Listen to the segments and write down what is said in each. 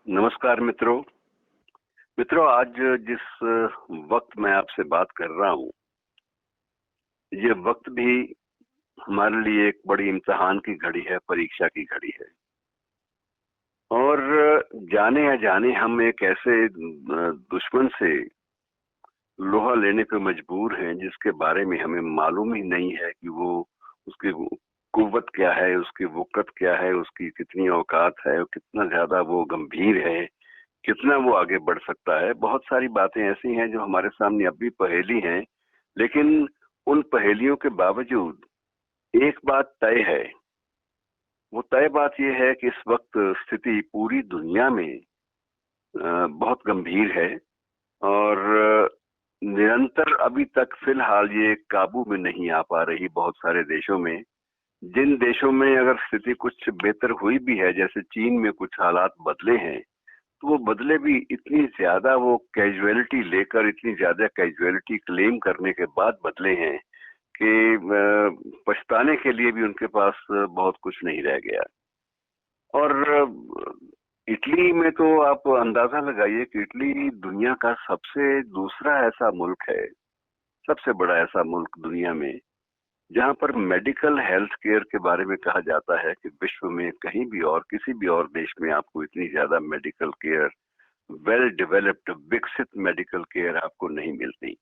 नमस्कार मित्रों। आज जिस वक्त मैं आपसे बात कर रहा हूँ, ये वक्त भी हमारे लिए एक बड़ी इम्तिहान की घड़ी है, परीक्षा की घड़ी है। और जाने अनजाने हम एक ऐसे दुश्मन से लोहा लेने पे मजबूर हैं जिसके बारे में हमें मालूम ही नहीं है कि वो उसकी कुव्वत क्या है, उसकी वुकत क्या है, उसकी कितनी औकात है, कितना ज्यादा वो गंभीर है, कितना वो आगे बढ़ सकता है। बहुत सारी बातें ऐसी हैं जो हमारे सामने अब भी पहेली हैं, लेकिन उन पहेलियों के बावजूद एक बात तय है। वो तय बात ये है कि इस वक्त स्थिति पूरी दुनिया में बहुत गंभीर है और निरंतर अभी तक फिलहाल ये काबू में नहीं आ पा रही बहुत सारे देशों में। जिन देशों में अगर स्थिति कुछ बेहतर हुई भी है, जैसे चीन में कुछ हालात बदले हैं, तो वो बदले भी इतनी ज्यादा वो कैजुअलिटी लेकर, इतनी ज्यादा कैजुअलिटी क्लेम करने के बाद बदले हैं कि पछताने के लिए भी उनके पास बहुत कुछ नहीं रह गया। और इटली में तो आप अंदाजा लगाइए कि इटली दुनिया का सबसे दूसरा ऐसा मुल्क है, सबसे बड़ा ऐसा मुल्क दुनिया में, जहां पर मेडिकल हेल्थ केयर के बारे में कहा जाता है कि विश्व में कहीं भी और किसी भी और देश में आपको इतनी ज्यादा मेडिकल केयर, वेल डेवलप्ड विकसित मेडिकल केयर आपको नहीं मिलती।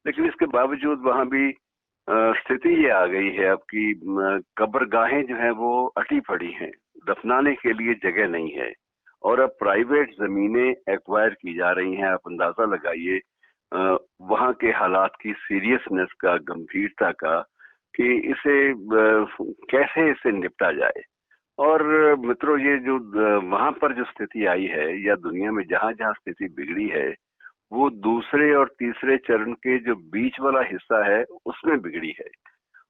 लेकिन इसके बावजूद वहां भी स्थिति ये आ गई है अब की कब्रगाहें जो है वो अटी पड़ी हैं, दफनाने के लिए जगह नहीं है। और अब प्राइवेट जमीनें एक्वायर की जा रही हैं। आप अंदाजा लगाइए वहां के हालात की सीरियसनेस का, गंभीरता का, कि इसे कैसे इसे निपटा जाए। और मित्रों, ये जो वहां पर जो स्थिति आई है, या दुनिया में जहां जहां स्थिति बिगड़ी है, वो दूसरे और तीसरे चरण के जो बीच वाला हिस्सा है उसमें बिगड़ी है।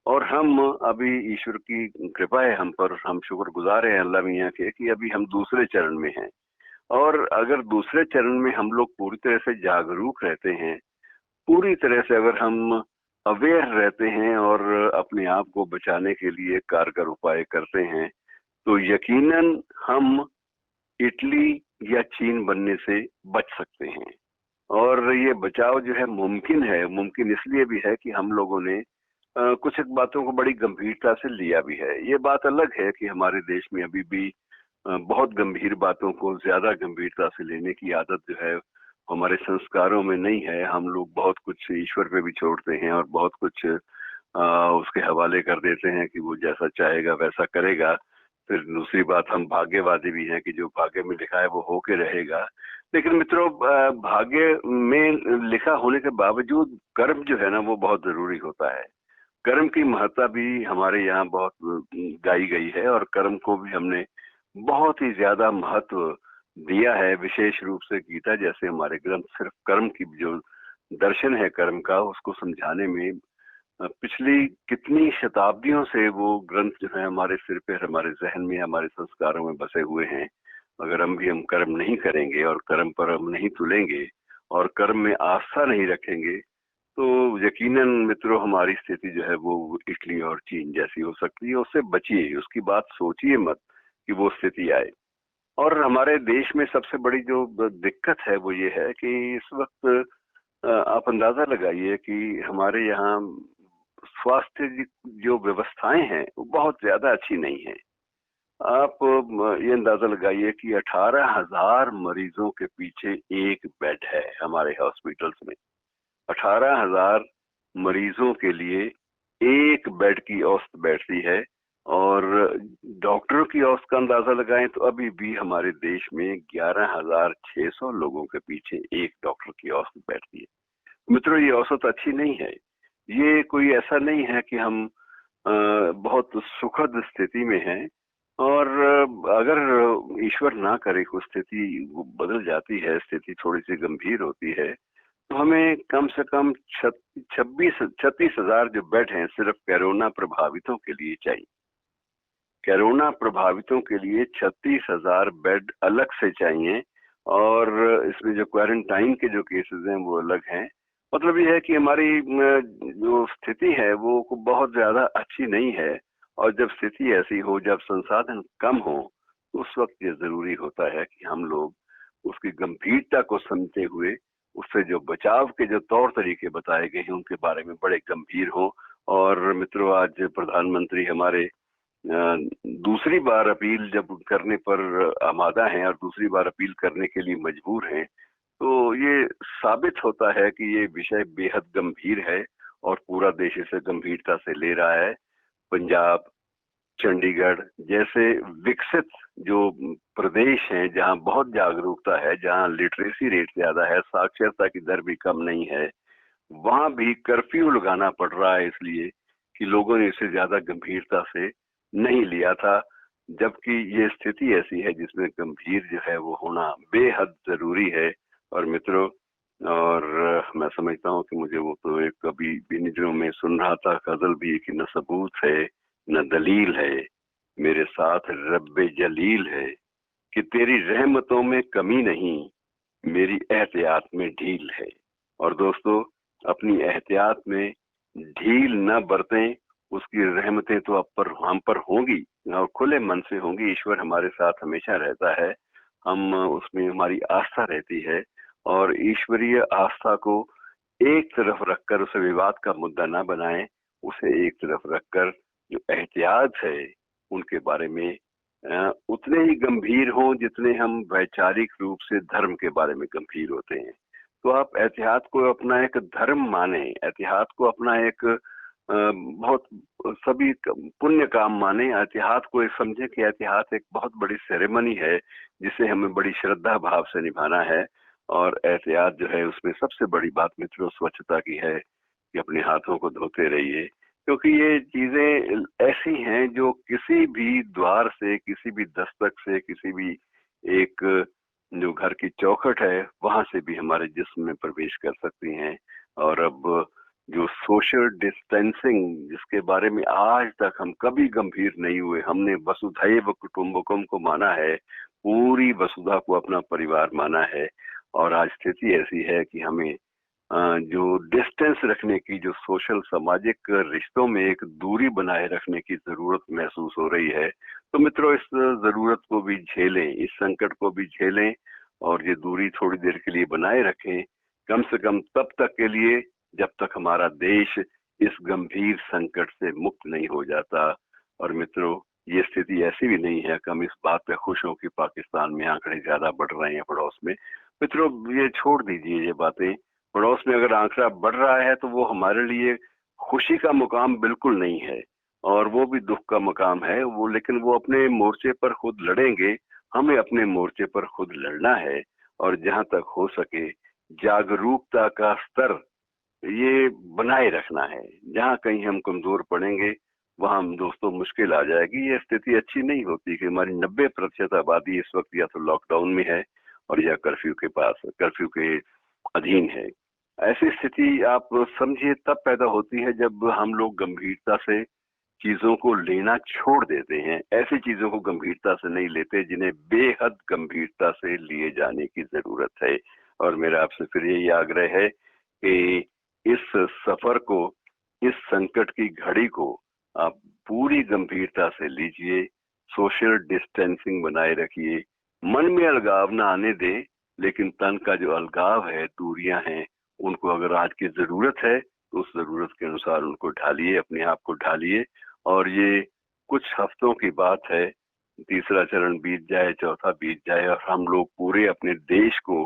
और हम अभी, ईश्वर की कृपा है हम पर, हम शुक्रगुजार हैं अल्लाह मियाँ के कि अभी हम दूसरे चरण में हैं। और अगर दूसरे चरण में हम लोग पूरी तरह से जागरूक रहते हैं, पूरी तरह से अगर हम अवेयर रहते हैं और अपने आप को बचाने के लिए कारगर उपाय करते हैं, तो यकीनन हम इटली या चीन बनने से बच सकते हैं। और ये बचाव जो है मुमकिन है। मुमकिन इसलिए भी है कि हम लोगों ने कुछ एक बातों को बड़ी गंभीरता से लिया भी है। ये बात अलग है कि हमारे देश में अभी भी बहुत गंभीर बातों को ज्यादा गंभीरता से लेने की आदत जो है हमारे संस्कारों में नहीं है। हम लोग बहुत कुछ ईश्वर पे भी छोड़ते हैं और बहुत कुछ उसके हवाले कर देते हैं कि वो जैसा चाहेगा वैसा करेगा। फिर दूसरी बात, हम भाग्यवादी भी हैं कि जो भाग्य में लिखा है वो होके रहेगा। लेकिन मित्रों, भाग्य में लिखा होने के बावजूद कर्म जो है ना वो बहुत जरूरी होता है। कर्म की महत्ता भी हमारे यहाँ बहुत गाई गई है और कर्म को भी हमने बहुत ही ज्यादा महत्व दिया है। विशेष रूप से गीता जैसे हमारे ग्रंथ सिर्फ कर्म की जो दर्शन है कर्म का, उसको समझाने में पिछली कितनी शताब्दियों से वो ग्रंथ जो है हमारे सिर पे, हमारे जहन में, हमारे संस्कारों में बसे हुए हैं। अगर हम कर्म नहीं करेंगे और कर्म पर हम नहीं तुलेंगे और कर्म में आस्था नहीं रखेंगे, तो यकीनन मित्रों हमारी स्थिति जो है वो इटली और चीन जैसी हो सकती है। उससे बचिए, उसकी बात सोचिए मत कि वो स्थिति आए। और हमारे देश में सबसे बड़ी जो दिक्कत है वो ये है कि इस वक्त आप अंदाजा लगाइए कि हमारे यहाँ स्वास्थ्य जो व्यवस्थाएं हैं वो बहुत ज्यादा अच्छी नहीं है। आप ये अंदाजा लगाइए कि 18,000 मरीजों के पीछे एक बेड है हमारे हॉस्पिटल्स में। 18,000 मरीजों के लिए एक बेड की औसत बैठती है। और डॉक्टरों की औसत का अंदाजा लगाएं तो अभी भी हमारे देश में 11,600 लोगों के पीछे एक डॉक्टर की औसत बैठती है। मित्रों, ये औसत अच्छी नहीं है। ये कोई ऐसा नहीं है कि हम बहुत सुखद स्थिति में हैं। और अगर ईश्वर ना करे कोई स्थिति वो बदल जाती है, स्थिति थोड़ी सी गंभीर होती है, तो हमें कम से कम 36,000 जो बेड हैं सिर्फ कोरोना प्रभावितों के लिए चाहिए। कोरोना प्रभावितों के लिए 36,000 बेड अलग से चाहिए। और इसमें जो क्वारंटाइन के जो केसेस हैं वो अलग हैं। मतलब ये है कि हमारी जो स्थिति है वो बहुत ज्यादा अच्छी नहीं है। और जब स्थिति ऐसी हो, जब संसाधन कम हो, तो उस वक्त ये जरूरी होता है कि हम लोग गंभीरता को समझते हुए उससे जो बचाव के जो तौर तरीके बताए गए हैं उनके बारे में बड़े गंभीर हों। और मित्रों, आज प्रधानमंत्री हमारे दूसरी बार अपील जब करने पर आमादा हैं और दूसरी बार अपील करने के लिए मजबूर हैं, तो ये साबित होता है कि ये विषय बेहद गंभीर है और पूरा देश इसे गंभीरता से ले रहा है। पंजाब, चंडीगढ़ जैसे विकसित जो प्रदेश हैं, जहां बहुत जागरूकता है, जहां लिटरेसी रेट ज्यादा है, साक्षरता की दर भी कम नहीं है, वहां भी कर्फ्यू लगाना पड़ रहा है इसलिए कि लोगों ने इसे ज्यादा गंभीरता से नहीं लिया था। जबकि ये स्थिति ऐसी है जिसमें गंभीर जो है वो होना बेहद जरूरी है। और मित्रों, और मैं समझता हूँ कि मुझे वो तो एक अभी इन दिनों में सुन रहा था गजल भी कि न सबूत है न दलील है, मेरे साथ रब्बे जलील है, कि तेरी रहमतों में कमी नहीं, मेरी एहतियात में ढील है। और दोस्तों, अपनी एहतियात में ढील न बरतें, उसकी रहमतें तो हम पर होंगी और खुले मन से होंगी। ईश्वर हमारे साथ हमेशा रहता है, हम उसमें हमारी आस्था रहती है। और ईश्वरीय आस्था को एक तरफ रखकर उसे विवाद का मुद्दा ना बनाएं, उसे एक तरफ रखकर जो एहतियात है उनके बारे में उतने ही गंभीर हों जितने हम वैचारिक रूप से धर्म के बारे में गंभीर होते हैं। तो आप एहतियात को अपना एक धर्म माने, एहतियात को अपना एक बहुत सभी पुण्य काम माने, एहतियात को एक समझे कि एहतियात एक बहुत बड़ी सेरेमनी है जिसे हमें बड़ी श्रद्धा भाव से निभाना है। और एहतियात जो है उसमें सबसे बड़ी बात मित्रों स्वच्छता की है कि अपने हाथों को धोते रहिए, क्योंकि ये चीजें ऐसी हैं जो किसी भी द्वार से, किसी भी दस्तक से, किसी भी एक जो घर की चौखट है वहां से भी हमारे जिस्म में प्रवेश कर सकती हैं। और अब जो सोशल डिस्टेंसिंग जिसके बारे में आज तक हम कभी गंभीर नहीं हुए, हमने वसुधैव कुटुंबकम को माना है, पूरी वसुधा को अपना परिवार माना है। और आज स्थिति ऐसी है कि हमें जो डिस्टेंस रखने की, जो सोशल सामाजिक रिश्तों में एक दूरी बनाए रखने की जरूरत महसूस हो रही है। तो मित्रों, इस जरूरत को भी झेलें, इस संकट को भी झेलें और ये दूरी थोड़ी देर के लिए बनाए रखें, कम से कम तब तक के लिए जब तक हमारा देश इस गंभीर संकट से मुक्त नहीं हो जाता। और मित्रों, ये स्थिति ऐसी भी नहीं है कि हम इस बात पे खुश हों कि पाकिस्तान में आंकड़े ज्यादा बढ़ रहे हैं पड़ोस में। मित्रों, ये छोड़ दीजिए ये बातें। पड़ोस में अगर आंकड़ा बढ़ रहा है तो वो हमारे लिए खुशी का मुकाम बिल्कुल नहीं है और वो भी दुख का मुकाम है वो, लेकिन वो अपने मोर्चे पर खुद लड़ेंगे, हमें अपने मोर्चे पर खुद लड़ना है। और जहां तक हो सके जागरूकता का स्तर ये बनाए रखना है। जहां कहीं हम कमजोर पड़ेंगे वहां हम दोस्तों मुश्किल आ जाएगी। ये स्थिति अच्छी नहीं होती कि हमारी 90% आबादी इस वक्त या तो लॉकडाउन में है और या कर्फ्यू के अधीन है। ऐसी स्थिति आप समझिए तब पैदा होती है जब हम लोग गंभीरता से चीजों को लेना छोड़ देते हैं, ऐसी चीजों को गंभीरता से नहीं लेते जिन्हें बेहद गंभीरता से लिए जाने की जरूरत है। और मेरा आपसे फिर यही आग्रह है कि इस सफर को, इस संकट की घड़ी को आप पूरी गंभीरता से लीजिए, सोशल डिस्टेंसिंग बनाए रखिए, मन में अलगाव ना आने दें, लेकिन तन का जो अलगाव है, दूरियां हैं, उनको अगर आज की जरूरत है तो उस जरूरत के अनुसार उनको ढालिए, अपने आप को ढालिए। और ये कुछ हफ्तों की बात है, तीसरा चरण बीत जाए, चौथा बीत जाए और हम लोग पूरे अपने देश को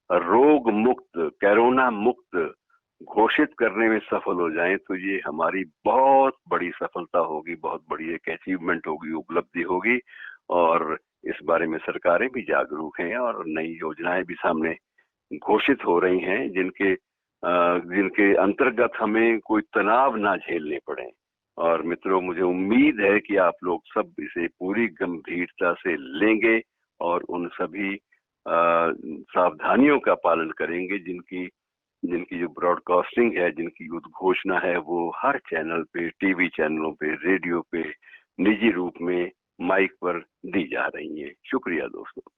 रोग मुक्त, कोरोना मुक्त घोषित करने में सफल हो जाएं तो ये हमारी बहुत बड़ी सफलता होगी, बहुत बड़ी एक अचीवमेंट होगी, उपलब्धि होगी। और इस बारे में सरकारें भी जागरूक हैं और नई योजनाएं भी सामने घोषित हो रही हैं जिनके अंतर्गत हमें कोई तनाव ना झेलने पड़े। और मित्रों, मुझे उम्मीद है कि आप लोग सब इसे पूरी गंभीरता से लेंगे और उन सभी सावधानियों का पालन करेंगे जिनकी जिनकी जो ब्रॉडकास्टिंग है, जिनकी उद्घोषणा है, वो हर चैनल पे, टीवी चैनलों पे, रेडियो पे, निजी रूप में माइक पर दी जा रही है। शुक्रिया दोस्तों।